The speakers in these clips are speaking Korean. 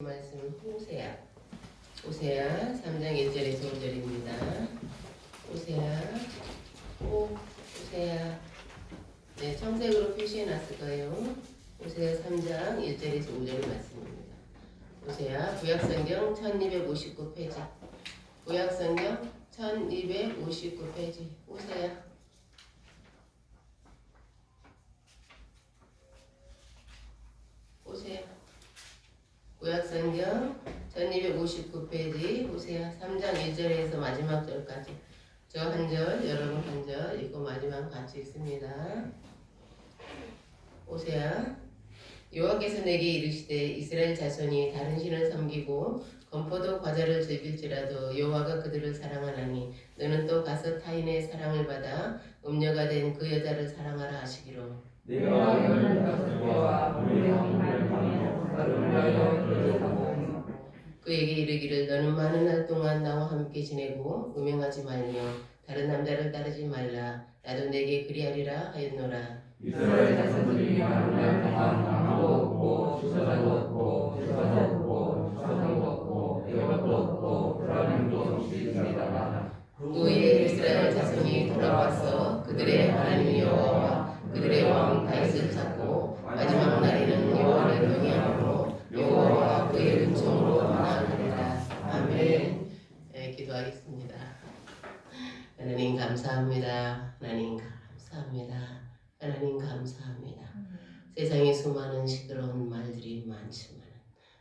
말씀 호세아 3장 1절에서 5절입니다. 호세아 네, 청색으로 표시해 놨을 거예요. 호세아 3장 1절에서 5절 말씀입니다. 호세아 구약성경 1259페이지 구약성경 1259페이지 호세아 구약성경 1259페이지 호세아 3장 1절에서 마지막 절까지 저 한 절, 여러분 한 절 읽고 마지막 같이 읽습니다. 호세아 여호와께서 내게 이르시되 이스라엘 자손이 다른 신을 섬기고 건포도 과자를 즐길지라도 여호와가 그들을 사랑하나니 너는 또 가서 타인의 사랑을 받아 음녀가 된 그 여자를 사랑하라 하시기로 내가 너를 다스려와 너의 왕을 방해하여 그에게 이르기를 너는 많은 날 동안 나와 함께 지내고 음행하지 말며 다른 남자를 따르지 말라. 나도 내게 그리하리라 하였노라. 이스라엘 자손들이 많은 날 동안 나무도 없고 주사도 없고 주사도 없고 주사도 없고 애굽도 없고 불안함도 없이 지내다가 후에 이스라엘 자손이 돌아와서 그들의 하나님 여호와와 그들의 왕 다윗을 찾고 마지막 날에는 여호와를 경외함으로 여호와와 그의 은총으로 나아가리라. 아멘. 네, 기도하겠습니다. 하나님 감사합니다. 하나님 감사합니다. 하나님 감사합니다. 세상에 수많은 시끄러운 말들이 많지만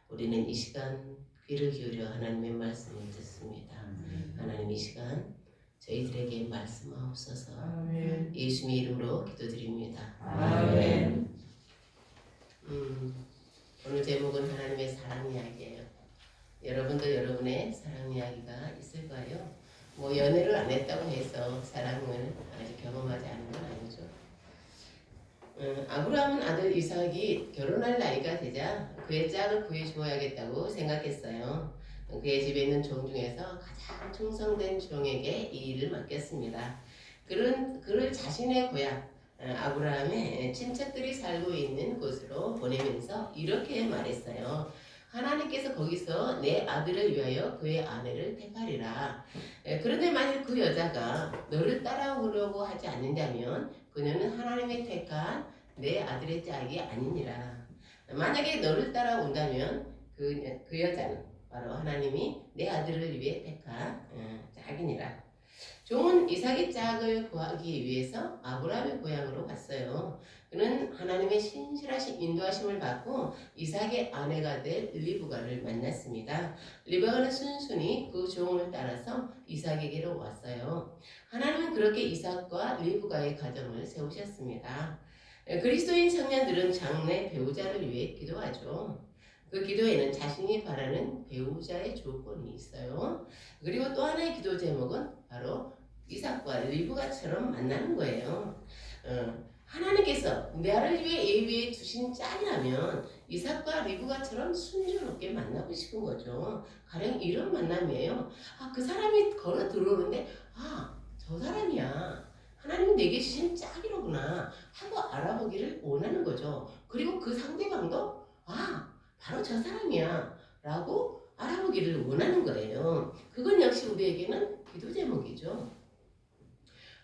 우리는 이 시간 귀를 기울여 하나님의 말씀을 듣습니다. 하나님 이 시간 저희들에게 말씀하옵소서. 아멘. 예수님의 이름으로 기도드립니다. 아멘. 오늘 제목은 하나님의 사랑 이야기예요. 여러분도 여러분의 사랑 이야기가 있을 거예요. 뭐 연애를 안 했다고 해서 사랑을 아직 경험하지 않은 건 아니죠. 아브라함은 아들 이삭이 결혼할 나이가 되자 그의 짝을 구해주어야겠다고 생각했어요. 그의 집에 있는 종 중에서 가장 충성된 종에게 이 일을 맡겼습니다. 그를 자신의 고향 아브라함의 친척들이 살고 있는 곳으로 보내면서 이렇게 말했어요. 하나님께서 거기서 내 아들을 위하여 그의 아내를 택하리라. 그런데 만일 그 여자가 너를 따라오려고 하지 않는다면 그녀는 하나님이 택한 내 아들의 짝이 아니니라. 만약에 너를 따라온다면 그 여자는 바로 하나님이 내 아들을 위해 택한 짝이니라. 종은 이삭의 짝을 구하기 위해서 아브라함의 고향으로 갔어요. 그는 하나님의 신실하신 인도하심을 받고 이삭의 아내가 될 리브가를 만났습니다. 리브가는 순순히 그 종을 따라서 이삭에게로 왔어요. 하나님은 그렇게 이삭과 리브가의 가정을 세우셨습니다. 그리스도인 청년들은 장래 배우자를 위해 기도하죠. 그 기도에는 자신이 바라는 배우자의 조건이 있어요. 그리고 또 하나의 기도 제목은 바로 이삭과 리브가처럼 만나는 거예요. 하나님께서 나를 위해 예비해 주신 짝이라면 이삭과 리브가처럼 순조롭게 만나고 싶은 거죠. 가령 이런 만남이에요. 그 사람이 걸어 들어오는데 저 사람이야. 하나님이 내게 주신 짝이로구나 하고 알아보기를 원하는 거죠. 그리고 그 상대방도 바로 저 사람이야 라고 알아보기를 원하는 거예요. 그건 역시 우리에게는 기도 제목이죠.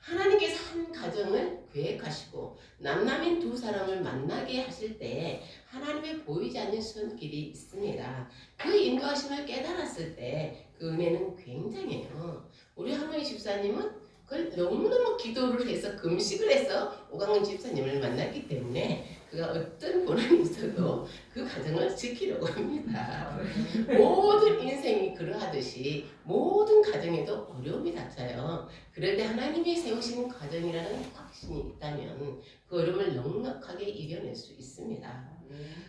하나님께서 한 가정을 계획하시고 남남인 두 사람을 만나게 하실 때 하나님의 보이지 않는 손길이 있습니다. 그 인도하심을 깨달았을 때 그 은혜는 굉장해요. 우리 할머니 집사님은 그걸 너무너무 기도를 해서 금식을 해서 오강은 집사님을 만났기 때문에 그가 어떤 고난이 있어도 그 가정을 지키려고 합니다. 모든 인생이 그러하듯이 모든 가정에도 어려움이 닥쳐요. 그럴 때 하나님이 세우신 가정이라는 확신이 있다면 그 어려움을 넉넉하게 이겨낼 수 있습니다.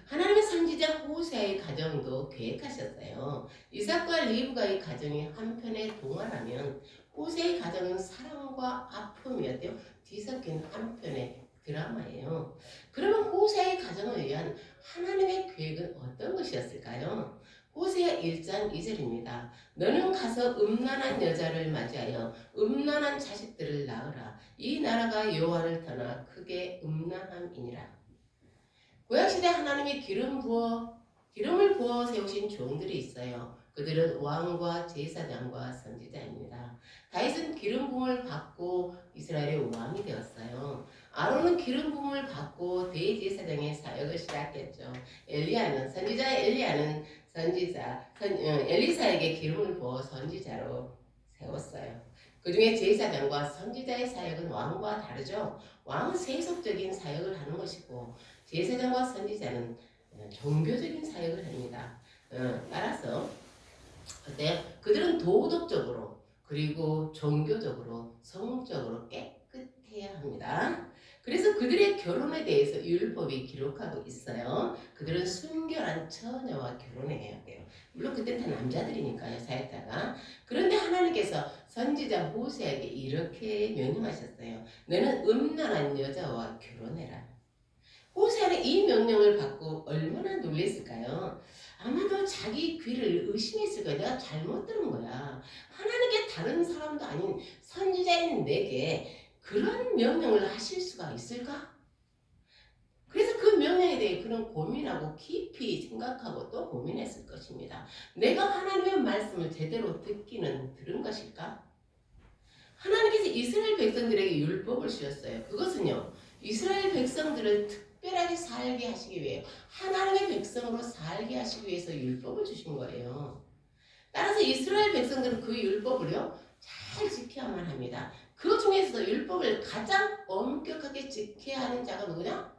하나님의 선지자 호세아의 가정도 계획하셨어요. 이삭과 리브가의 가정이 한편에 동화라면 호세아의 가정은 사랑과 아픔이었대요. 뒤섞인 한편의 드라마예요. 그러면 호세아의 가정을 위한 하나님의 계획은 어떤 것이었을까요? 호세아 1장 2절입니다. 너는 가서 음란한 여자를 맞이하여 음란한 자식들을 낳으라. 이 나라가 여호와를 떠나 크게 음란함이니라. 구약시대 하나님이 기름 부어 기름을 부어 세우신 종들이 있어요. 그들은 왕과 제사장과 선지자입니다. 다윗은 기름 부음을 받고 이스라엘의 왕이 되었어요. 아론은 기름 부음을 받고 대제사장의 사역을 시작했죠. 선지자 엘리야는 엘리사에게 기름을 부어 선지자로 세웠어요. 그 중에 제사장과 선지자의 사역은 왕과 다르죠. 왕은 세속적인 사역을 하는 것이고 제사장과 선지자는 종교적인 사역을 합니다. 따라서 어때요? 그들은 도덕적으로 그리고 종교적으로 성적으로 깨끗해야 합니다. 그래서 그들의 결혼에 대해서 율법이 기록하고 있어요. 그들은 순결한 처녀와 결혼해야 돼요. 물론 그때는 다 남자들이니까요, 사역자가. 그런데 하나님께서 선지자 호세에게 이렇게 명령하셨어요. 너는 음란한 여자와 결혼해라. 호세아는 이 명령을 받고 얼마나 놀랐을까요? 아마도 자기 귀를 의심했을 거야. 내가 잘못 들은 거야. 하나님께 다른 사람도 아닌 선지자인 내게 그런 명령을 하실 수가 있을까? 그래서 그 명령에 대해 그런 고민하고 깊이 생각하고 또 고민했을 것입니다. 내가 하나님의 말씀을 제대로 들은 것일까? 하나님께서 이스라엘 백성들에게 율법을 주셨어요. 그것은요, 이스라엘 백성들을 특별하게 살게 하시기 위해 하나님의 백성으로 살게 하시기 위해서 율법을 주신 거예요. 따라서 이스라엘 백성들은 그 율법을요 잘 지켜야만 합니다. 그 중에서도 율법을 가장 엄격하게 지켜야 하는 자가 누구냐?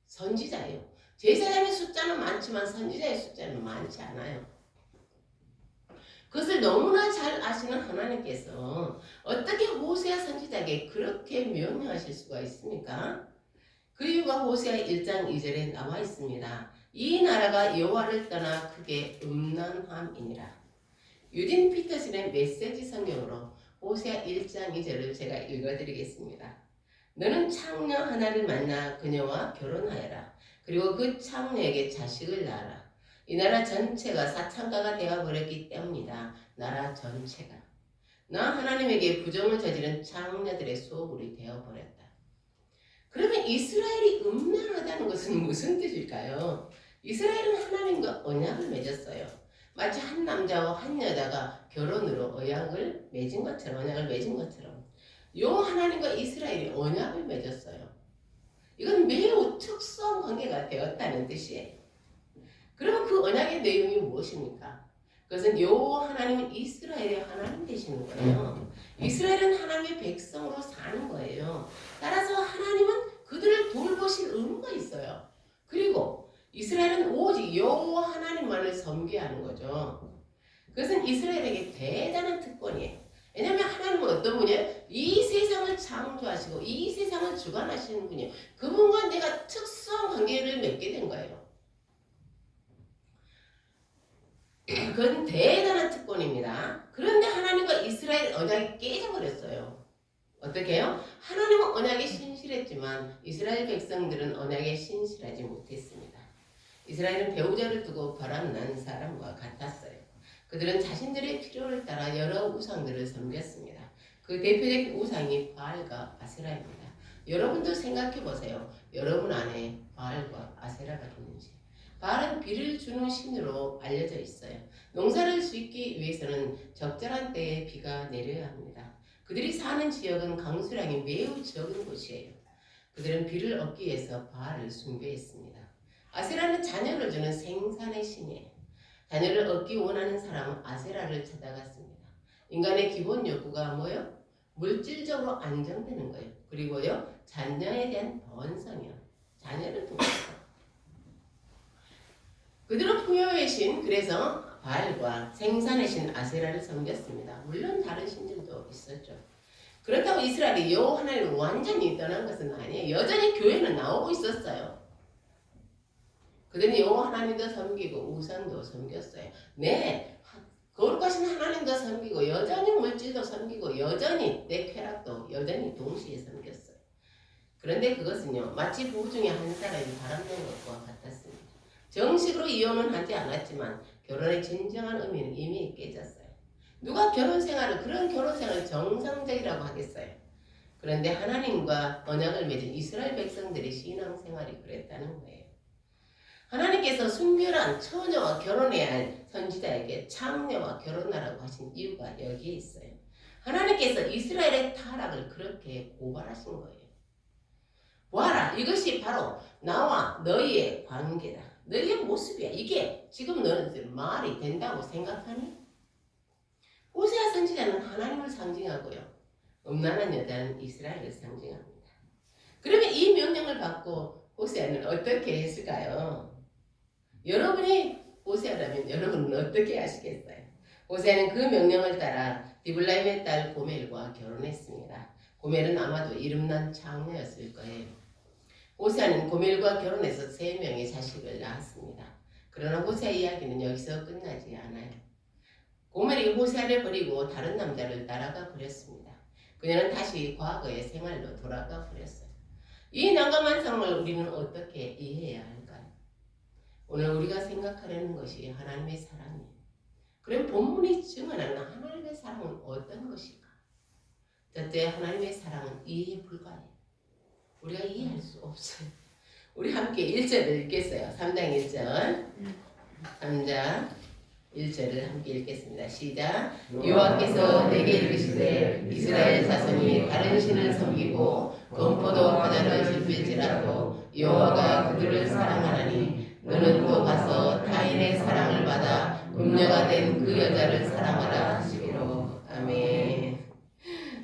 선지자예요. 제사장의 숫자는 많지만 선지자의 숫자는 많지 않아요. 그것을 너무나 잘 아시는 하나님께서 어떻게 호세아 선지자에게 그렇게 명령하실 수가 있습니까? 그 이유가 호세아 1장 2절에 나와 있습니다. 이 나라가 여호와를 떠나 크게 음란함이니라. 유진 피터슨의 메시지 성경으로 호세아 1장 2절을 제가 읽어드리겠습니다. 너는 창녀 하나를 만나 그녀와 결혼하여라. 그리고 그 창녀에게 자식을 낳아라. 이 나라 전체가 사창가가 되어버렸기 때문이다. 나라 전체가. 나 하나님에게 부정을 저지른 창녀들의 소굴이 되어버렸다. 그러면 이스라엘이 음란하다는 것은 무슨 뜻일까요? 이스라엘은 하나님과 언약을 맺었어요. 마치 한 남자와 한 여자가 결혼으로 언약을 맺은 것처럼 요 하나님과 이스라엘이 언약을 맺었어요. 이건 매우 특수한 관계가 되었다는 뜻이에요. 그럼 그 언약의 내용이 무엇입니까? 그것은 요 하나님은 이스라엘의 하나님 되시는 거예요. 이스라엘은 하나님의 백성으로 사는 거예요. 따라서 하나님은 그들을 돌보실 의무가 있어요. 그리고 이스라엘은 오직 여호와 하나님만을 섬겨야 하는 거죠. 그것은 이스라엘에게 대단한 특권이에요. 왜냐하면 하나님은 어떤 분이에요? 이 세상을 창조하시고 이 세상을 주관하시는 분이에요. 그분과 내가 특수한 관계를 맺게 된 거예요. 그건 대단한 특권입니다. 그런데 하나님과 이스라엘 언약이 깨져버렸어요. 어떻게 해요? 하나님은 언약에 신실했지만 이스라엘 백성들은 언약에 신실하지 못했습니다. 이스라엘은 배우자를 두고 바람난 사람과 같았어요. 그들은 자신들의 필요를 따라 여러 우상들을 섬겼습니다. 그 대표적인 우상이 바알과 아세라입니다. 여러분도 생각해 보세요. 여러분 안에 바알과 아세라가 있는지. 바알은 비를 주는 신으로 알려져 있어요. 농사를 짓기 위해서는 적절한 때에 비가 내려야 합니다. 그들이 사는 지역은 강수량이 매우 적은 곳이에요. 그들은 비를 얻기 위해서 바알을 숭배했습니다. 아세라는 자녀를 주는 생산의 신이에요. 자녀를 얻기 원하는 사람은 아세라를 찾아갔습니다. 인간의 기본 욕구가 뭐요? 물질적으로 안정되는 거예요. 그리고요, 자녀에 대한 번성이요. 자녀를 통해서. 그들은 풍요의 신, 그래서 바알과 생산의 신 아세라를 섬겼습니다. 물론 다른 신들도 있었죠. 그렇다고 이스라엘이 여호와 하나님을 완전히 떠난 것은 아니에요. 여전히 교회는 나오고 있었어요. 그들은 여호와 하나님도 섬기고 우상도 섬겼어요. 네, 거룩하신 하나님도 섬기고 여전히 물질도 섬기고 여전히 내 쾌락도 여전히 동시에 섬겼어요. 그런데 그것은요, 마치 부부 중에 한 사람이 바람난 것과 같았습니다. 정식으로 이혼은 하지 않았지만 결혼의 진정한 의미는 이미 깨졌어요. 누가 그런 결혼 생활을 정상적이라고 하겠어요? 그런데 하나님과 언약을 맺은 이스라엘 백성들의 신앙생활이 그랬다는 거예요. 하나님께서 순결한 처녀와 결혼해야 할 선지자에게 창녀와 결혼하라고 하신 이유가 여기에 있어요. 하나님께서 이스라엘의 타락을 그렇게 고발하신 거예요. 보아라, 이것이 바로 나와 너희의 관계다. 너희의 모습이야. 이게 지금 너는 말이 된다고 생각하니? 호세아 선지자는 하나님을 상징하고요. 음란한 여자는 이스라엘을 상징합니다. 그러면 이 명령을 받고 호세아는 어떻게 했을까요? 여러분이 호세아라면 여러분은 어떻게 하시겠어요? 호세아는 그 명령을 따라 디블라임의 딸 고멜과 결혼했습니다. 고멜은 아마도 이름난 창녀였을 거예요. 호세아는 고멜과 결혼해서 3명의 자식을 낳았습니다. 그러나 호세아 이야기는 여기서 끝나지 않아요. 고멜이 호세아를 버리고 다른 남자를 따라가 버렸습니다. 그녀는 다시 과거의 생활로 돌아가 버렸어요. 이 난감한 상황을 우리는 어떻게 이해해야 할까요? 오늘 우리가 생각하려는 것이 하나님의 사랑이에요. 그럼 본문이 증언하는 하나님의 사랑은 어떤 것일까? 첫째, 하나님의 사랑은 이해 불가해요. 우리가 이해할 수 없어요. 우리 함께 1절을 읽겠어요. 3장 1절. 3장 1절을 함께 읽겠습니다. 시작. 여호와께서 내게 이르시되 이스라엘 자손이 다른 신을 섬기고 건포도 과자를 즐길지라도 여호와가 그들을 사랑하나니 너는 또 가서 타인의 사랑을 받아 음녀가 된 그 여자를 사랑하라 하시기로. 아멘.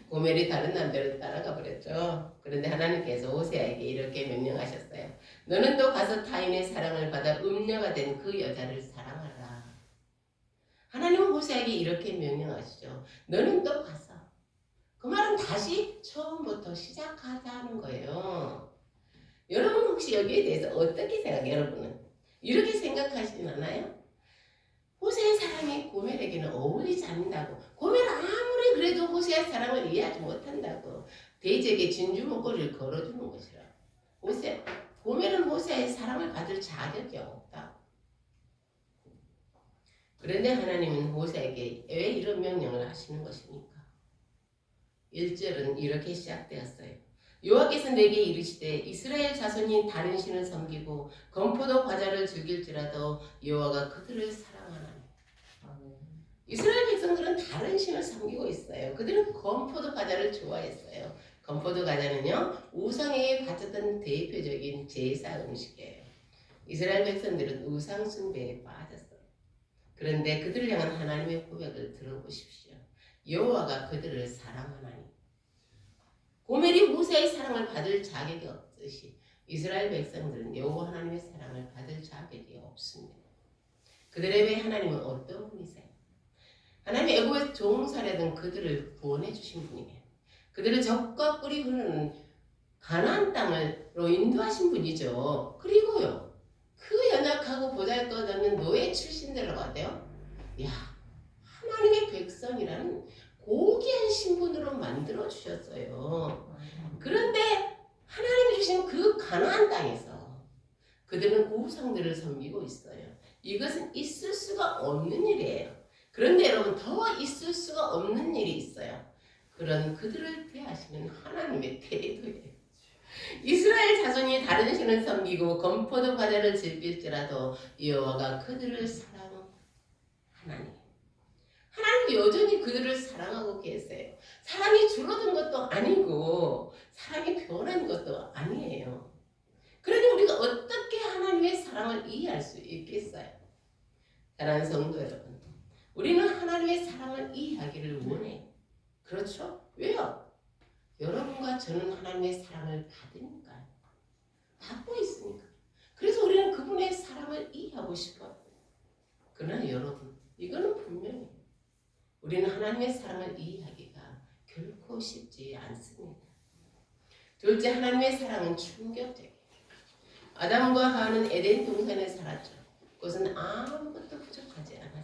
고멜이 다른 남자를 따라가 버렸죠. 그런데 하나님께서 호세아에게 이렇게 명령하셨어요. 너는 또 가서 타인의 사랑을 받아 음녀가 된 그 여자를 사랑하라. 하나님은 호세아에게 이렇게 명령하시죠. 너는 또 가서. 그 말은 다시 처음부터 시작하자는 거예요. 여러분 혹시 여기에 대해서 어떻게 생각해요? 여러분은 이렇게 생각하시진 않아요? 호세의 사랑이 고멜에게는 어울리지 않는다고. 고멜은 아무리 그래도 호세의 사랑을 이해하지 못한다고. 데이지에게 진주 목걸이를 걸어주는 것이라. 고멜은 호세의 사랑을 받을 자격이 없다. 그런데 하나님은 호세에게 왜 이런 명령을 하시는 것입니까? 1절은 이렇게 시작되었어요. 여호와께서 내게 이르시되 이스라엘 자손이 다른 신을 섬기고 건포도 과자를 즐길지라도 여호와가 그들을 사랑하나니. 이스라엘 백성들은 다른 신을 섬기고 있어요. 그들은 건포도 과자를 좋아했어요. 건포도 과자는요, 우상에게 바쳤던 대표적인 제사 음식이에요. 이스라엘 백성들은 우상 숭배에 빠졌어요. 그런데 그들을 향한 하나님의 고백을 들어보십시오. 여호와가 그들을 사랑하나니. 고멜이 호세의 사랑을 받을 자격이 없듯이 이스라엘 백성들은 여호와 하나님의 사랑을 받을 자격이 없습니다. 그들에 비해 하나님은 어떤 분이세요? 하나님이 애굽에 종살이하던 그들을 구원해 주신 분이에요. 그들을 적과 꿀이 흐르는 가나안 땅으로 인도하신 분이죠. 그리고요, 그 연약하고 보잘것없는 노예 출신들을 어때요? 야, 하나님의 백성이라는 고귀한 신분으로 만들어 주셨어요. 그런데 하나님이 주신 그 가나안 땅에서 그들은 우상들을 섬기고 있어요. 이것은 있을 수가 없는 일이에요. 그런데 여러분, 더 있을 수가 없는 일이 있어요. 그런 그들을 대하시는 하나님의 태도예요. 이스라엘 자손이 다른 신을 섬기고 건포도 과자를 즐길지라도 여호와가 그들을 사랑하나니. 하나님 여전히 그들을 사랑하고 계세요. 사랑이 줄어든 것도 아니고 사랑이 변한 것도 아니에요. 그러니 우리가 어떻게 하나님의 사랑을 이해할 수 있겠어요? 사랑하는 성도 여러분, 우리는 하나님의 사랑을 이해하기를 원해요. 그렇죠? 왜요? 여러분과 저는 하나님의 사랑을 받으니까요. 받고 있으니까. 그래서 우리는 그분의 사랑을 이해하고 싶어요. 그러나 여러분, 이거는 분명히 우리는 하나님의 사랑을 이해하기가 결코 쉽지 않습니다. 둘째, 하나님의 사랑은 충격적이에요. 아담과 하와는 에덴 동산에 살았죠. 그것은 아무것도 부족하지 않았어요.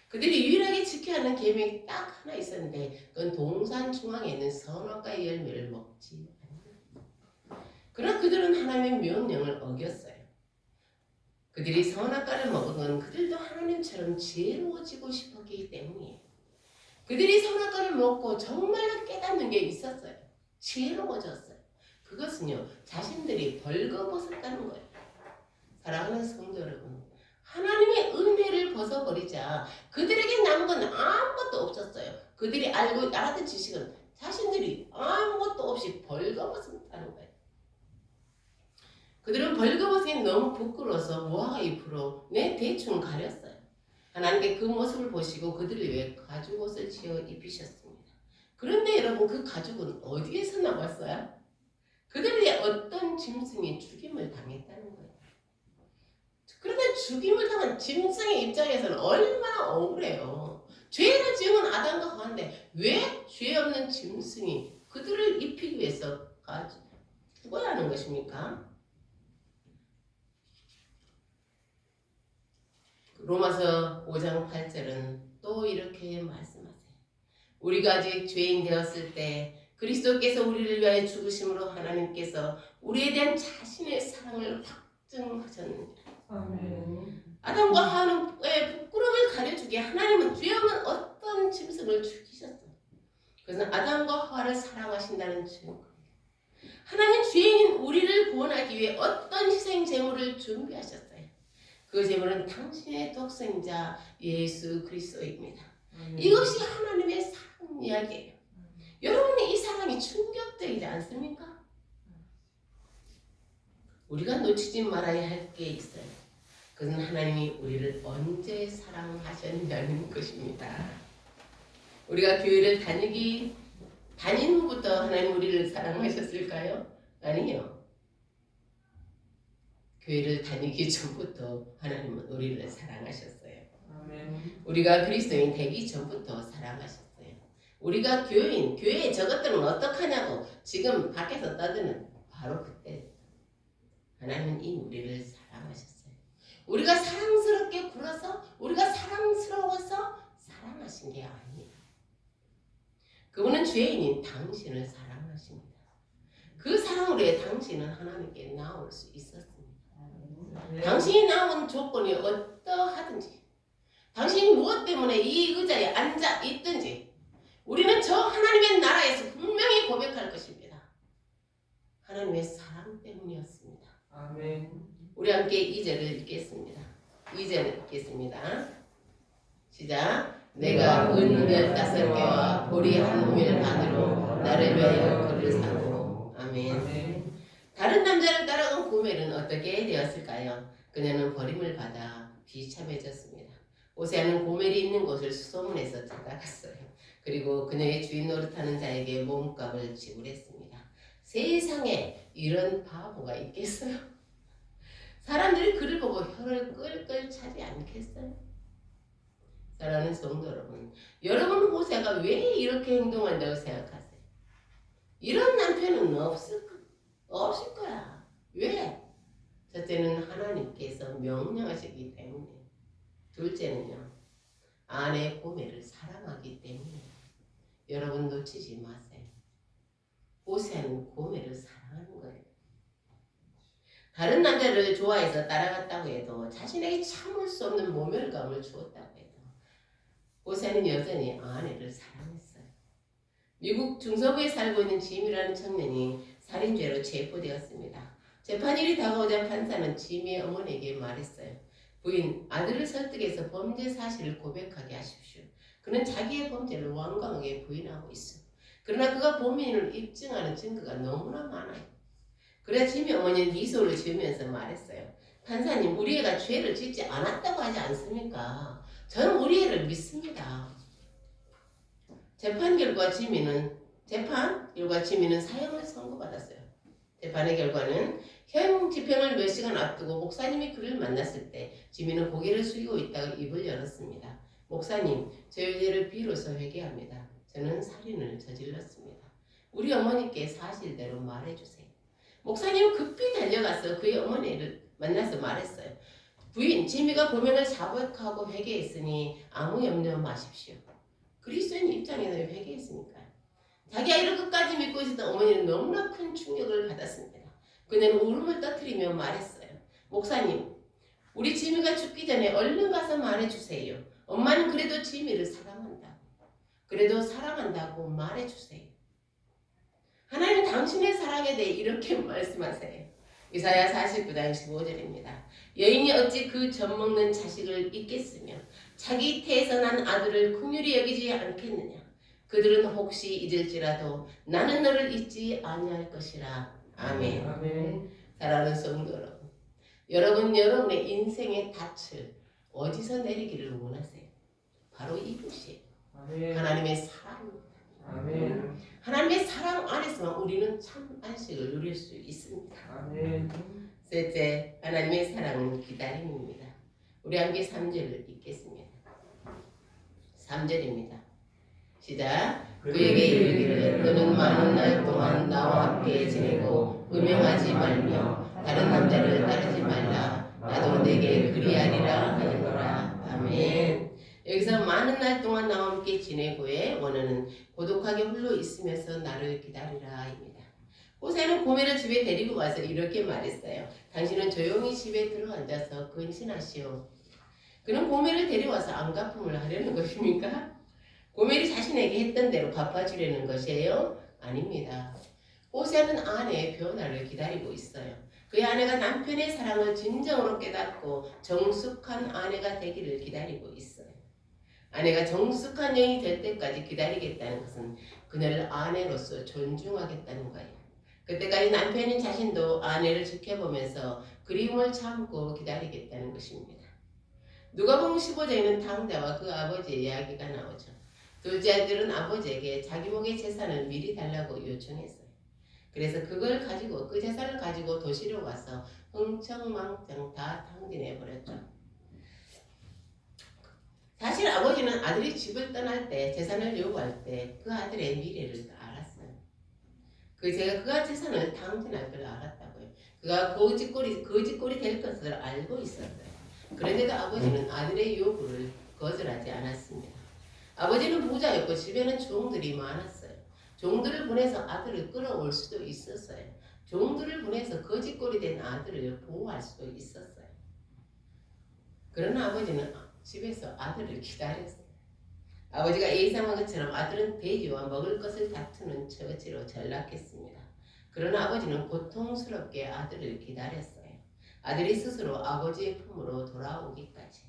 그들이 유일하게 지켜야 하는 계명이 딱 하나 있었는데 그건 동산 중앙에 있는 선악과의 열매를 먹지 않는. 그러나 그들은 하나님의 명령을 어겼어요. 그들이 선악과를 먹은 건 그들도 하나님처럼 지혜로워지고 싶었기 때문이에요. 그들이 선악과를 먹고 정말로 깨닫는 게 있었어요. 지혜로워졌어요. 그것은요, 자신들이 벌거벗었다는 거예요. 사랑하는 성도 여러분, 하나님의 은혜를 벗어버리자 그들에게 남은 건 아무것도 없었어요. 그들이 알고 알았던 지식은 자신들이 아무것도 없이 벌거벗었다는 거예요. 그들은 벌거벗은 게 너무 부끄러워서 무화과 잎으로 대충 가렸어요. 하나님께 그 모습을 보시고 그들을 위해 가죽옷을 지어 입히셨습니다. 그런데 여러분, 그 가죽은 어디에서 나왔어요? 그들이 어떤 짐승이 죽임을 당했다는 거예요. 그런데 죽임을 당한 짐승의 입장에서는 얼마나 억울해요. 죄를 지은 건 아담과 하와인데 왜 죄 없는 짐승이 그들을 입히기 위해서 죽어야 하는 것입니까? 로마서 5장 8절은 또 이렇게 말씀하세요. 우리가 아직 죄인 되었을 때 그리스도께서 우리를 위하여 죽으심으로 하나님께서 우리에 대한 자신의 사랑을 확증하셨느니라. 아멘. 아담과 하와의 부끄러움을 가려주게 하나님은 죄 없는 어떤 짐승을 죽이셨어요. 그것은 아담과 하와를 사랑하신다는 증거. 하나님 죄인인 우리를 구원하기 위해 어떤 희생 제물을 준비하셨어요. 그 제물은 당신의 독생자 예수 그리스도입니다. 이것이 하나님의 사랑 이야기예요. 여러분이 이 사랑이 충격적이지 않습니까? 우리가 놓치지 말아야 할 게 있어요. 그것은 하나님이 우리를 언제 사랑하셨냐는 것입니다. 우리가 교회를 다닌 후부터 하나님 우리를 사랑하셨을까요? 아니요. 교회를 다니기 전부터 하나님은 우리를 사랑하셨어요. 아멘. 우리가 그리스도인 되기 전부터 사랑하셨어요. 우리가 교회에 저것들은 어떡하냐고 지금 밖에서 떠드는 바로 그때 하나님은 이 우리를 사랑하셨어요. 우리가 사랑스럽게 굴어서 우리가 사랑스러워서 사랑하신 게 아닙니다. 그분은 죄인인 당신을 사랑하십니다. 그 사랑으로 당신은 하나님께 나올 수 있었습니다. 당신이 나온 조건이 어떠하든지 당신이 무엇 때문에 이 의자에 앉아 있든지 우리는 저 하나님의 나라에서 분명히 고백할 것입니다. 하나님의 사랑 때문이었습니다. 아멘. 우리 함께 2절을 읽겠습니다. 2절 읽겠습니다. 시작. 내가 은 15개와 보리 한 우멜 반으로 나를 위하여 그를 사고. 아멘. 아멘. 다른 남자를 따라간 고멜은 어떻게 되었을까요? 그녀는 버림을 받아 비참해졌습니다. 호세아는 고멜이 있는 곳을 수소문해서 찾아갔어요. 그리고 그녀의 주인 노릇하는 자에게 몸값을 지불했습니다. 세상에 이런 바보가 있겠어요? 사람들이 그를 보고 혀를 끌끌 차지 않겠어요? 사랑하는 성도 여러분, 여러분 호세아가 왜 이렇게 행동한다고 생각하세요? 이런 남편은 없을 거야. 왜? 첫째는 하나님께서 명령하시기 때문에, 둘째는요, 아내 고멜을 사랑하기 때문에. 여러분 놓치지 마세요. 호세아는 고멜을 사랑하는 거예요. 다른 남자를 좋아해서 따라갔다고 해도 자신에게 참을 수 없는 모멸감을 주었다고 해도 호세아는 여전히 아내를 사랑했어요. 미국 중서부에 살고 있는 짐이라는 청년이 살인죄로 체포되었습니다. 재판일이 다가오자 판사는 짐의 어머니에게 말했어요. 부인, 아들을 설득해서 범죄 사실을 고백하게 하십시오. 그는 자기의 범죄를 완강하게 부인하고 있어. 그러나 그가 범인을 입증하는 증거가 너무나 많아요. 그래야 짐의 어머니는 미소를 지으면서 말했어요. 판사님, 우리 애가 죄를 짓지 않았다고 하지 않습니까? 저는 우리 애를 믿습니다. 재판 결과 지민은 사형을 선고받았어요. 재판의 결과는 형 집행을 몇 시간 앞두고 목사님이 그를 만났을 때 지민은 고개를 숙이고 있다가 입을 열었습니다. 목사님, 저의 죄를 비로소 회개합니다. 저는 살인을 저질렀습니다. 우리 어머니께 사실대로 말해주세요. 목사님은 급히 달려가서 그의 어머니를 만나서 말했어요. 부인, 지미가 범행을 자백하고 회개했으니 아무 염려 마십시오. 그리스도인 입장에서 회개했으니까요. 자기 아이를 끝까지 믿고 있었던 어머니는 너무나 큰 충격을 받았습니다. 그녀는 울음을 터뜨리며 말했어요. 목사님, 우리 지미가 죽기 전에 얼른 가서 말해주세요. 엄마는 그래도 지미를 사랑한다고. 그래도 사랑한다고 말해주세요. 하나님은 당신의 사랑에 대해 이렇게 말씀하세요. 이사야 49장 15절입니다. 여인이 어찌 그 젖먹는 자식을 잊겠으며 자기 태에서 난 아들을 긍휼히 여기지 않겠느냐. 그들은 혹시 잊을지라도 나는 너를 잊지 아니할 것이라. 아멘. 아멘. 사랑하는 성도 여러분, 여러분의 인생의 닻을 어디서 내리기를 원하세요? 바로 이곳이에요. 아멘. 하나님의 사랑입니다. 아멘. 하나님의 사랑 안에서만 우리는 참 안식을 누릴 수 있습니다. 아멘. 셋째, 하나님의 사랑은 기다림입니다. 우리 함께 3절을 읽겠습니다. 3절입니다. 시작. 그에게 이르기를 너는 많은 날 동안 나와 함께 지내고 음행하지 말며 다른 남자를 따르지 말라. 나도 내게 그리하리라 하였노라. 아멘. 여기서 많은 날 동안 나와 함께 지내고의 원어는 고독하게 홀로 있으면서 나를 기다리라입니다. 호세는 고멜을 집에 데리고 와서 이렇게 말했어요. 당신은 조용히 집에 들어앉아서 근신하시오. 그는 고멜을 데려와서 안갚음을 하려는 것입니까? 고멜이 자신에게 했던 대로 갚아주려는 것이에요? 아닙니다. 호세는 아내의 변화를 기다리고 있어요. 그의 아내가 남편의 사랑을 진정으로 깨닫고 정숙한 아내가 되기를 기다리고 있어요. 아내가 정숙한 여인이 될 때까지 기다리겠다는 것은 그녀를 아내로서 존중하겠다는 거예요. 그때까지 남편인 자신도 아내를 지켜보면서 그리움을 참고 기다리겠다는 것입니다. 누가복음 15장에는 탕자와 그 아버지의 이야기가 나오죠. 둘째 아들은 아버지에게 자기 목의 재산을 미리 달라고 요청했어요. 그래서 그걸 가지고 그 재산을 가지고 도시로 와서 흥청망청 다 탕진해버렸죠. 사실 아버지는 아들이 집을 떠날 때 재산을 요구할 때 그 아들의 미래를 알았어요. 그가 재산을 탕진할 걸 알았다고요. 그가 거짓골이 될 것을 알고 있었어요. 그런데도 아버지는 아들의 요구를 거절하지 않았습니다. 아버지는 부자였고 집에는 종들이 많았어요. 종들을 보내서 아들을 끌어올 수도 있었어요. 종들을 보내서 거짓골이 된 아들을 보호할 수도 있었어요. 그러나 아버지는 집에서 아들을 기다렸어요. 아버지가 예상한 것처럼 아들은 돼지와 먹을 것을 다투는 처지로 전락했습니다. 그러나 아버지는 고통스럽게 아들을 기다렸어요. 아들이 스스로 아버지의 품으로 돌아오기까지.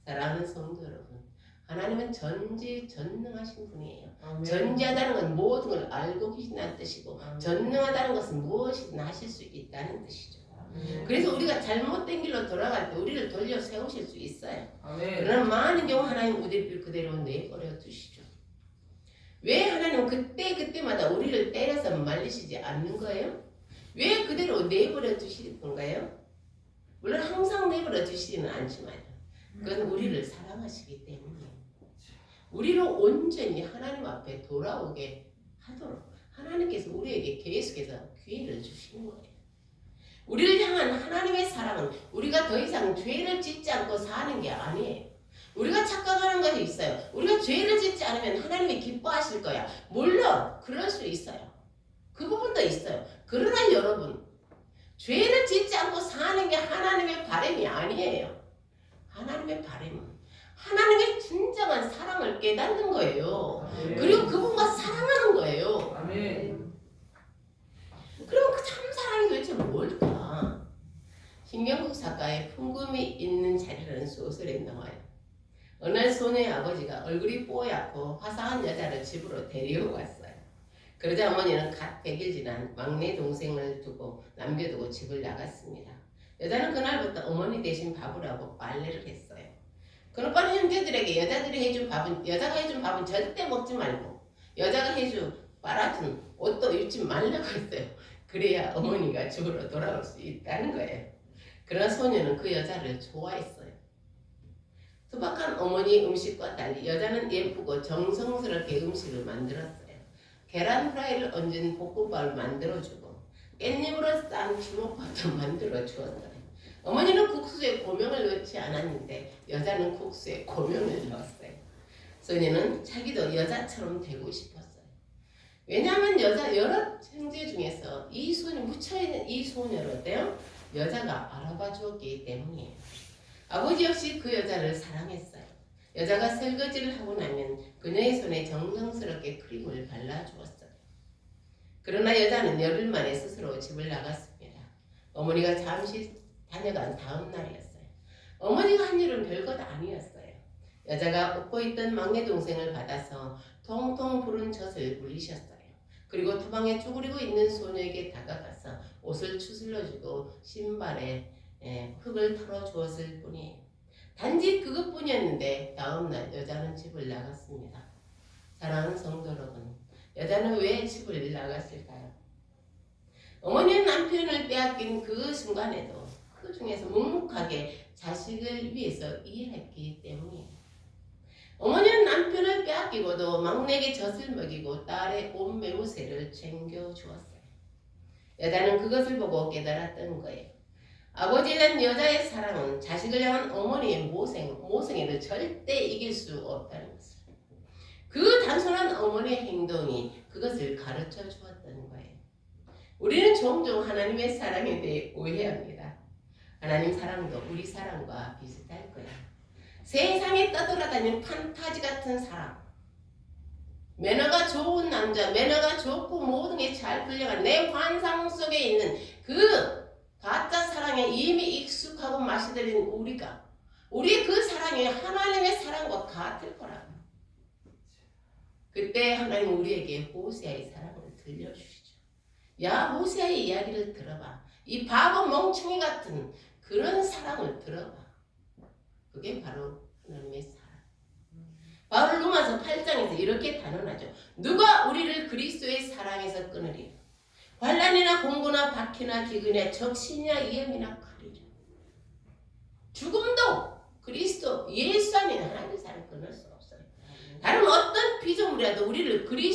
사랑하는 성도 여러분, 하나님은 전지전능하신 분이에요. 아멘. 전지하다는 건 모든 걸 알고 계신다는 뜻이고 아멘. 전능하다는 것은 무엇이든 하실 수 있다는 뜻이죠. 아멘. 그래서 우리가 잘못된 길로 돌아갈 때 우리를 돌려 세우실 수 있어요. 아멘. 그러나 많은 경우 하나님 우리를 그대로 내버려 두시죠. 왜 하나님은 그때마다 우리를 때려서 말리시지 않는 거예요? 왜 그대로 내버려 두시는 건가요? 물론 항상 내버려 두시지는 않지만 그건 우리를 사랑하시기 때문이에요. 우리를 온전히 하나님 앞에 돌아오게 하도록 하나님께서 우리에게 계속해서 기회를 주시는 거예요. 우리를 향한 하나님의 사랑은 우리가 더 이상 죄를 짓지 않고 사는 게 아니에요. 우리가 착각하는 것이 있어요. 우리가 죄를 짓지 않으면 하나님이 기뻐하실 거야. 물론 그럴 수 있어요. 그 부분도 있어요. 그러나 여러분, 죄를 짓지 않고 사는 게 하나님의 바람이 아니에요. 하나님의 바람은 하나님의 진정한 사랑을 깨닫는 거예요. 아멘. 그리고 그분과 사랑하는 거예요. 아멘. 그럼 그 참 사랑이 도대체 뭘까? 신경국 작가의 풍금이 있는 자리라는 소설에 나와요. 어느 날 소녀의 아버지가 얼굴이 뽀얗고 화사한 여자를 집으로 데려왔어요. 그러자 어머니는 갓 100일 지난 막내 동생을 남겨두고 집을 나갔습니다. 여자는 그날부터 어머니 대신 밥을 하고 빨래를 했어요. 그 오빠는 형제들에게 여자가 해준 밥은 절대 먹지 말고 여자가 빨아준 옷도 입지 말라고 했어요. 그래야 어머니가 집으로 돌아올 수 있다는 거예요. 그러나 소녀는 그 여자를 좋아했어요. 투박한 어머니 음식과 달리 여자는 예쁘고 정성스럽게 음식을 만들었어요. 계란 프라이를 얹은 볶음밥을 만들어주고 깻잎으로 싼 주먹밥도 만들어주었어요. 어머니는 국수에 고명을 넣지 않았는데 여자는 국수에 고명을 넣었어요. 소녀는 자기도 여자처럼 되고 싶었어요. 왜냐하면 여러 형제 중에서 이 소녀 묻혀있는 이 소녀를 어때요? 여자가 알아봐 주었기 때문이에요. 아버지 역시 그 여자를 사랑했어요. 여자가 설거지를 하고 나면 그녀의 손에 정성스럽게 크림을 발라주었어요. 그러나 여자는 열흘 만에 스스로 집을 나갔습니다. 어머니가 잠시 다녀간 다음 날이었어요. 어머니가 한 일은 별것 아니었어요. 여자가 웃고 있던 막내 동생을 받아서 통통 부른 젖을 물리셨어요. 그리고 투방에 쭈그리고 있는 소녀에게 다가가서 옷을 추슬러주고 신발에 흙을 털어주었을 뿐이에요. 단지 그것뿐이었는데 다음 날 여자는 집을 나갔습니다. 사랑하는 성도 여러분, 여자는 왜 집을 나갔을까요? 어머니는 남편을 빼앗긴 그 순간에도 그 중에서 묵묵하게 자식을 위해서 일했기 때문이에요. 어머니는 남편을 빼앗기고도 막내에게 젖을 먹이고 딸의 옷 매무새를 챙겨주었어요. 여자는 그것을 보고 깨달았던 거예요. 아버지에 대한 여자의 사랑은 자식을 향한 어머니의 모성애를 절대 이길 수 없다는 것을. 그 단순한 어머니의 행동이 그것을 가르쳐 주었던 거예요. 우리는 종종 하나님의 사랑에 대해 오해합니다. 하나님 사랑도 우리 사랑과 비슷할 거야. 세상에 떠돌아다니는 판타지 같은 사랑. 매너가 좋은 남자, 매너가 좋고 모든 게 잘 풀려간 내 환상 속에 있는 그 가짜 사랑에 이미 익숙하고 맛이 들린 우리 그 사랑이 하나님의 사랑과 같을 거라고. 그때 하나님 우리에게 호세아의 사랑을 들려주시죠. 야, 호세아의 이야기를 들어봐. 이 바보 멍청이 같은 그런 사랑을 들어봐. 그게 바로 하나님의 사랑. 바울 로마서 8장에서 이렇게 단언하죠. 누가 우리를 그리스도의 사랑에서 끊으리요? 환난이나 공고나 박해나 기근이나 적신이나 위험이나 칼이라. 죽음도 그리스도 예수 안에 하나님의 사랑을 끊을 수 없어요. 다른 어떤 피조물이라도 우리를 우리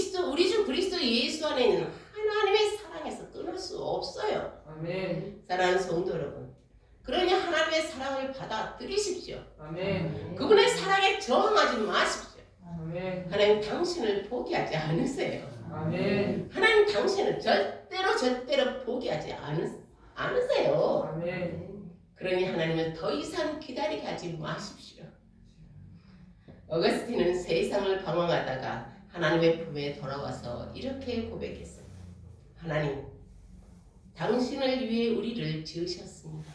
주 그리스도 예수 안에 있는 하나님의 사랑에서 끊을 수 없어요. 아멘. 사랑하는 성도 여러분, 그러니 하나님의 사랑을 받아들이십시오. 아멘. 그분의 사랑에 저항하지 마십시오. 아멘. 하나님 당신을 포기하지 않으세요. 아멘. 하나님 당신을 절대로 포기하지 않으세요. 아멘. 그러니 하나님을 더 이상 기다리게 하지 마십시오. 어거스틴은 세상을 방황하다가 하나님의 품에 돌아와서 이렇게 고백했습니다. 하나님, 당신을 위해 우리를 지으셨습니다.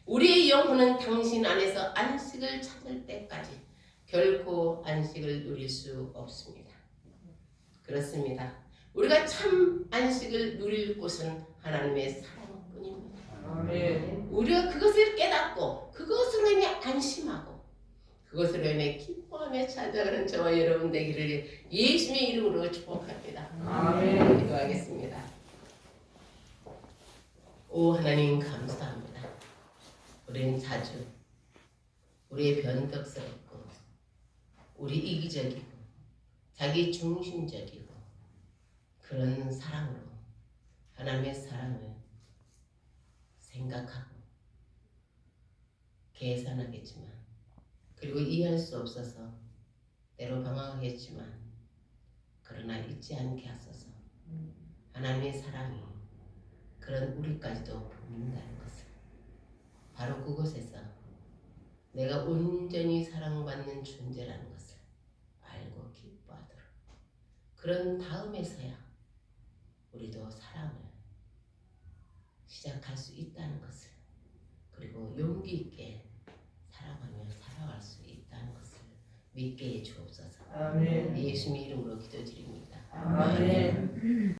우리의 영혼은 당신 안에서 안식을 찾을 때까지 결코 안식을 누릴 수 없습니다. 그렇습니다. 우리가 참 안식을 누릴 곳은 하나님의 사랑뿐입니다. 아멘. 우리가 그것을 깨닫고 그것으로 인해 안심하고 그것으로 인해 기뻐하며 찾아가는 저와 여러분 되기를 예수님의 이름으로 축복합니다. 아멘. 기도하겠습니다. 오 하나님 감사합니다. 우리는 자주 우리의 변덕스럽고 우리 이기적이고 자기 중심적이고 그런 사랑으로 하나님의 사랑을 생각하고 계산하겠지만 그리고 이해할 수 없어서 때로 방황하겠지만 그러나 잊지 않게 하소서. 하나님의 사랑이 그런 우리까지도 보는다는 것을 바로 그곳에서 내가 온전히 사랑받는 존재라는 것을 알고 기뻐하도록 그런 다음에서야 우리도 사랑을 시작할 수 있다는 것을 그리고 용기 있게 살아가며 살아갈 수 있다는 것을 믿게 해 주옵소서. 아멘. 예수님 이름으로 기도드립니다. 아멘.